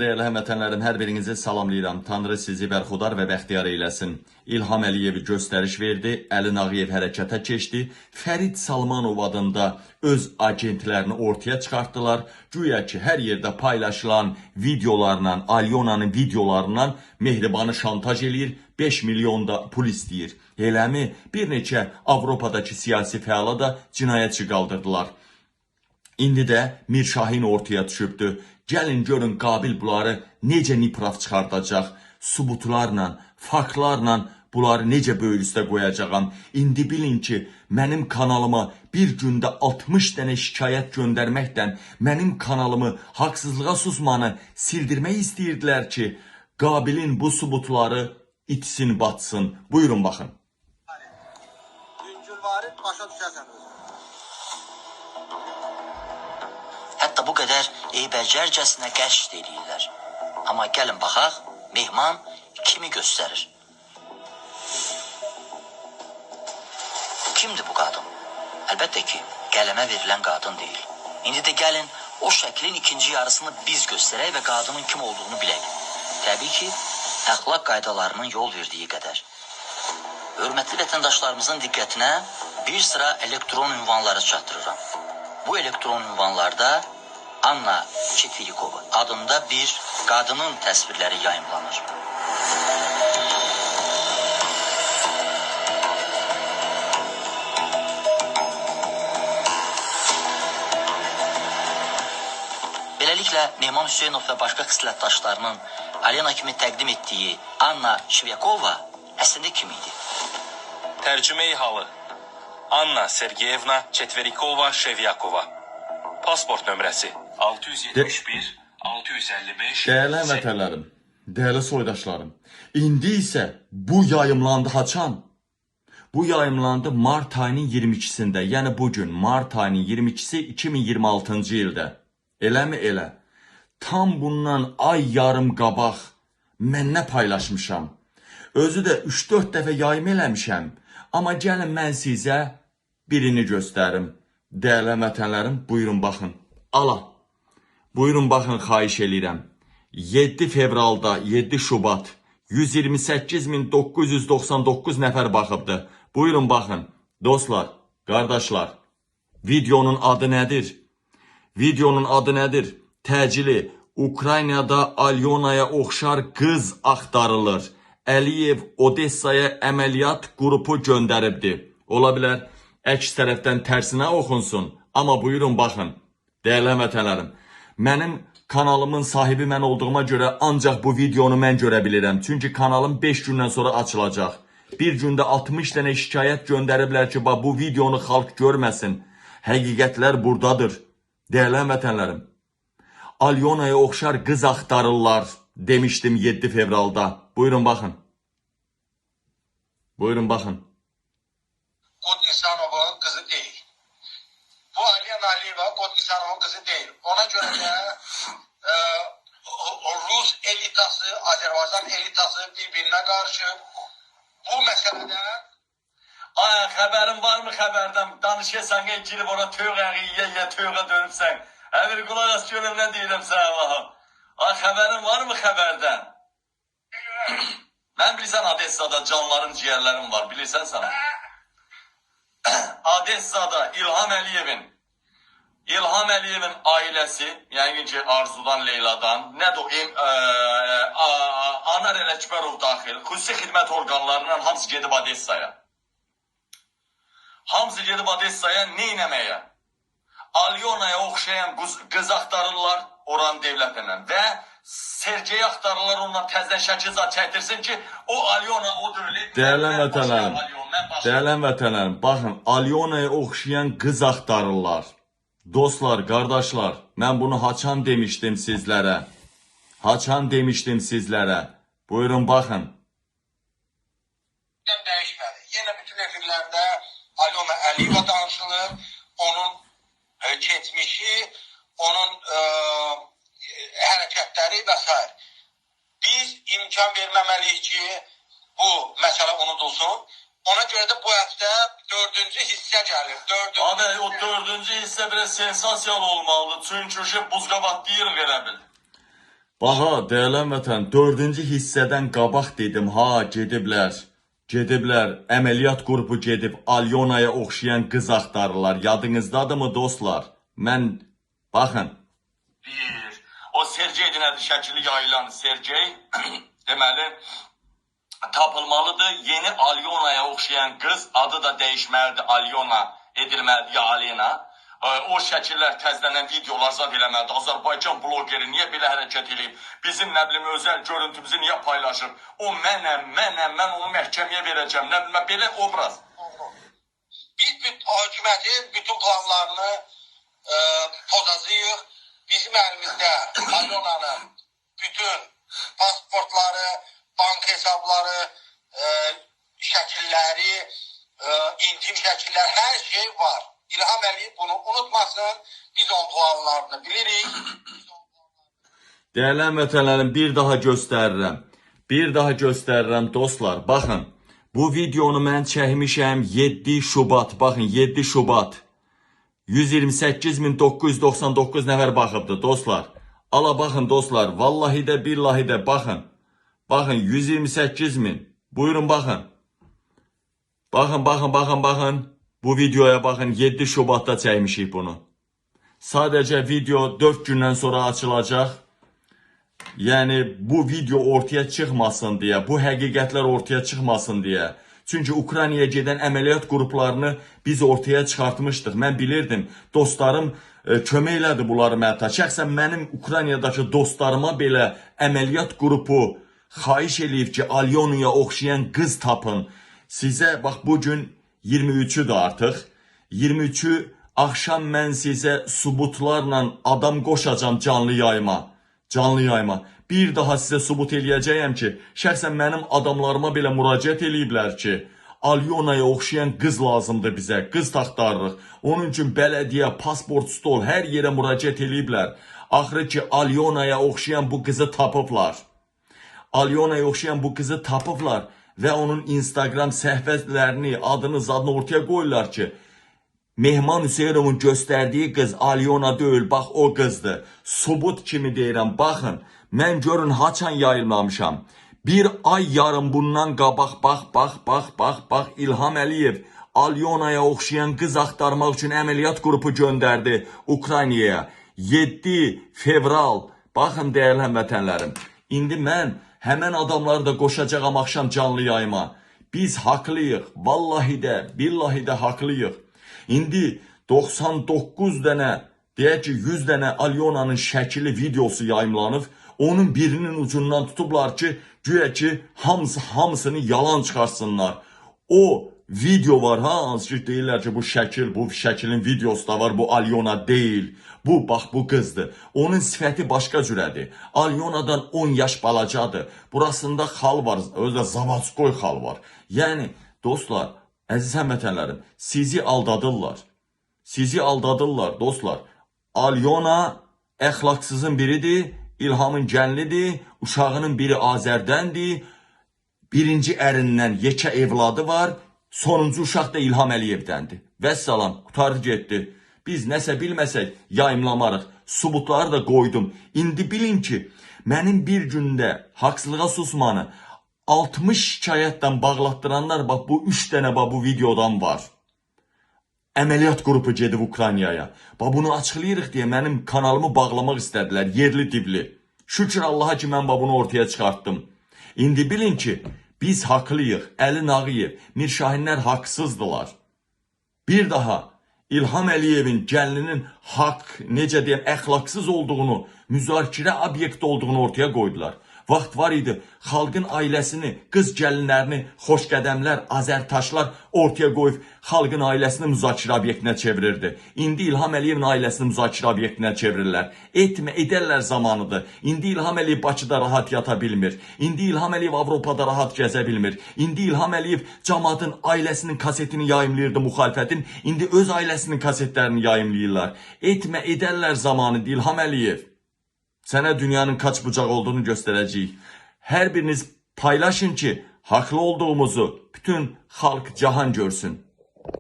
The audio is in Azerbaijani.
Dəyərli həmvətənlərim, hər birinizi salamlayıram. Tanrı sizi bərxudar və bəxtiyar eyləsin. İlham Əliyev göstəriş verdi, Əli Nağıyev hərəkətə keçdi. Fərid Salmanov adında öz agentlərini ortaya çıxartdılar. Güya ki, hər yerdə paylaşılan videolarla, Alyonanın videolarından Mehribanı şantaj eləyir, 5 milyon da pul istəyir. Eləmi bir neçə Avropadakı siyasi fəala da cinayətçi qaldırdılar. İndi də Mir Şahin ortaya düşübdü. Gəlin görün Qabil bunları necə nipraf çıxardacaq, subutlarla, faktlarla bunları necə böyür üstə qoyacağam. İndi bilin ki, mənim kanalıma bir gündə 60 dənə şikayət göndərməkdən mənim kanalımı haqsızlığa susmanı sildirmək istəyirdilər ki, Qabilin bu subutları itsin, batsın. Buyurun baxın. Güncülvarı başa düşərsən özün. Hətta bu qədər eybəcərcəsinə qəşd edirlər. Amma gəlin baxaq, Mehman kimi göstərir. Kimdir bu qadın? Əlbəttə ki, qələmə verilən qadın deyil. İndi də gəlin o şəklin ikinci yarısını biz göstərək və qadının kim olduğunu bilək. Təbii ki, əxlaq qaydalarının yol verdiyi qədər. Hörmətli vətəndaşlarımızın diqqətinə bir sıra elektron ünvanları çatdırıram. Bu elektron ünvanlarda Anna Çetirikova adında bir qadının təsvirləri yayımlanır. Beləliklə, Mehman Hüseynov və başqa xislətdaşlarının Alena kimi təqdim etdiyi Anna Şvyakova əslində kim idi? Tərcümeyi halı Anna Sergeyevna Çetverikova-Şevyakova. Pasport nömrəsi 671 655. Dəyərli həmvətənlərim, dəyərli soydaşlarım. İndi isə bu yayımlandı haçan? Bu yayımlandı Mart ayının 22-sində, yəni bugün Mart ayının 22-si 2026-cı ildə. Eləmi elə? Tam bundan ay yarım qabaq mən nə paylaşmışam? Özü də 3-4 dəfə yayım eləmişəm. Amma gəlin mən sizə birini göstərim. Dəyərli həmvətənlərim, buyurun baxın. Ala. Buyurun baxın, xahiş eləyirəm. 7 fevralda, 7 Şubat 128.999 nəfər baxıbdı. Buyurun baxın. Dostlar, qardaşlar, videonun adı nədir? Videonun adı nədir? Təcili Ukraynada Alyonaya oxşar qız axtarılır. Əliyev Odessaya əməliyyat qrupu göndəribdi. Ola bilər, əks tərəfdən tərsinə oxunsun. Amma buyurun baxın. Dəyərli həmvətənlərim, mənim kanalımın sahibi mən olduğuma görə ancaq bu videonu mən görə bilirəm. Çünki kanalım 5 gündən sonra açılacaq. Bir gündə 60 dənə şikayət göndəriblər ki, bu videonu xalq görməsin. Həqiqətlər buradadır. Dəyərli həmvətənlərim, Alyonaya oxşar qız axtarırlar demişdim 7 fevralda. Buyurun baxın. Buyurun baxın. Kod İnsanov'un kızı değil. Bu Alena Aliyeva Kod İnsanov'un kızı değil. Ona göre de Rus elitası, Azerbaycan elitası birbirine karşı bu meselede Ay, xəbərin varmı xəbərdən? Danışırsan, girib ora tövqə yiyə tövqə dönübsən. Əmir qulaq as görüm nə deyirəm sənə baxım. Ay, xəbərin varmı xəbərdən? Mən bilirsən Odessada canların, ciyərlərim var, bilirsən sana. Odessada İlham Əliyevin ailəsi, yəni ki Arzudan, Leyladan, nədir o, Anar Ələkbərov daxil, xüsusi xidmət orqanlarından hamısı gedib Odessaya. Hamısı gedib Odessaya neynəməyə? Alyonaya oxşayan qız axtarırlar oranın devlətindən və Sergeyi axtarırlar, onunla təzdən şəkilzat çəkdirsin ki, o Alyona o dövlət... Dəyərli həmvətənlərim, baxın, Alyonaya oxşayan qız axtarırlar. Dostlar, qardaşlar, mən bunu haçan demişdim sizlərə. Haçan demişdim sizlərə. Buyurun, baxın. Değişmedi. Yine bütün efirlerde Alena Aliyeva danışılır. Onun geçmişi, onun hərəkətləri və s. Biz imkan verməməliyik ki, bu məsələ unudulsun. Ona görə də bu həftə 4-cü hissə gəlir. Abi, o 4-cü hissə biraz sensasiyalı olmalıdır. Çünki buzqabat deyirik elə bil. Baha, deyilən vətən, 4-cü hissədən qabaq dedim, ha, gediblər. Gediblər, əməliyyat qrupu gedib, Alyonaya oxşayan qız axtarırlar. Yadınızdadırmı dostlar? Mən, baxın. O Sergey nədir şəkili yayılan Sergey deməli tapılmalıdır. Yeni Alyonaya oxşayan qız, adı da dəyişməlidir, Alyona edilməlidir ya Alena. O şəkillər təzələnən videolar zad eləməlidir. Azərbaycan blogeri niyə belə hərəkət edib? Bizim nə bilim özəl görüntümüzü niyə paylaşır? O mən onu məhkəməyə verəcəm. Nə bilim belə obraz. Biz hökumətin bütün planlarını pozacağıq. Bizim əlimizdə Alyonanın bütün pasportları, bank hesabları, şəkilləri, intim şəkillər, hər şey var. İlham Əliyev bunu unutmasın. Biz onun planlarını bilirik. Dəyərli vətənlərim, bir daha göstərirəm. Bir daha göstərirəm dostlar. Baxın, bu videonu mən çəkmişəm 7 Şubat. Baxın, 7 Şubat. 128.999 nəfər baxıbdı dostlar. Ala baxın dostlar, vallahi də billahi də baxın. Baxın 128.000. Buyurun baxın. Baxın. Bu videoya baxın, 7 Şubatda çəkmişik bunu. Sadəcə video 4 gündən sonra açılacaq. Yəni bu video ortaya çıxmasın deyə, bu həqiqətlər ortaya çıxmasın deyə. Çünki Ukraynaya gedən əməliyyat qruplarını biz ortaya çıxartmışdıq. Mən bilirdim, dostlarım kömək elədi bunları mənə. Şəxsən mənim Ukraynadakı dostlarıma belə əməliyyat qrupu xahiş eləyib ki, Alyonaya oxşayan qız tapın. Sizə, bax bugün 23-dür artıq. 23-ü axşam mən sizə subutlarla adam qoşacam canlı yayıma. Bir daha sizə subut eləyəcəyəm ki, şəxsən mənim adamlarıma belə müraciət eləyiblər ki, Alyonaya oxşayan qız lazımdır bizə, qız taxtarırıq. Onun üçün bələdiyyə, pasport, stol, hər yerə müraciət eləyiblər. Axırı ki, Alyonaya oxşayan bu qızı tapıblar. Və onun Instagram səhifələrini, adını, zadını ortaya qoyurlar ki, Mehman Hüseynovun göstərdiyi qız Alyona deyil, bax o qızdır. Subut kimi deyirəm, baxın, mən görün haçan yayınlamışam. Bir ay yarım bundan qabaq, bax, İlham Əliyev Alyonaya oxşayan qız axtarmaq üçün əməliyyat qrupu göndərdi Ukraynaya. 7 fevral, baxın dəyərli həmvətənlərim. İndi mən həmən adamları da qoşacağam axşam canlı yayıma. Biz haqlıyıq, vallahi də, billahi də haqlıyıq. İndi 99 dənə, deyək ki 100 dənə Alyonanın şəkili, videosu yayımlanıb. Onun birinin ucundan tutublar ki, güya ki hamısını yalan çıxarsınlar. O video var, hansı ki deyirlər ki bu şəkilin videosu da var, bu Alyona deyil. Bu, bax bu qızdır. Onun sifəti başqa cürədir. Alyonadan 10 yaş balacadır. Burasında xal var, özdə Zavatskoy xal var. Yəni, dostlar, əziz həmvətənlərim, sizi aldadırlar dostlar. Alyona əxlaqsızın biridir, İlhamın gəlinidir, uşağının biri Azərdəndir, birinci ərindən yekə evladı var, sonuncu uşaq da İlham Əliyevdəndir. Vəssalam, qutardı getdi. Biz nəsə bilməsək yayımlamarıq, subutları da qoydum. İndi bilin ki, mənim bir gündə haqsızlığa susmanı 60 şikayətdən bağlatdıranlar, bax bu 3 dənə bu videodan var. Əməliyyat qrupu gedib Ukraynaya. Bunu açıqlayırıq deyə mənim kanalımı bağlamaq istədilər, yerli dibli. Şükür Allaha ki, mən bunu ortaya çıxartdım. İndi bilin ki, biz haqlıyıq. Əli Nağıyev, Mirşahinlər haqsızdılar. Bir daha İlham Əliyevin gəlinin necə deyəm, əxlaqsız olduğunu, müzakirə obyekti olduğunu ortaya qoydular. Vaxt var idi, xalqın ailəsini, qız gəlinlərini, xoşqədəmlər, azərtaşlar ortaya qoyub xalqın ailəsini müzakirə obyektinə çevirirdi. İndi İlham Əliyevin ailəsini müzakirə obyektinə çevirirlər. Edərlər zamanıdır. İndi İlham Əliyev Bakıda rahat yata bilmir. İndi İlham Əliyev Avropada rahat gəzə bilmir. İndi İlham Əliyev cəmaatın ailəsinin kasetini yayımlayırdı müxalifətin. İndi öz ailəsinin kasetlərini yayımlayırlar. Edərlər zamanıdır İlham Əliyev. Sənə dünyanın kaç bucaq olduğunu göstərəcəyik. Hər biriniz paylaşın ki, haqlı olduğumuzu bütün xalq cahan görsün.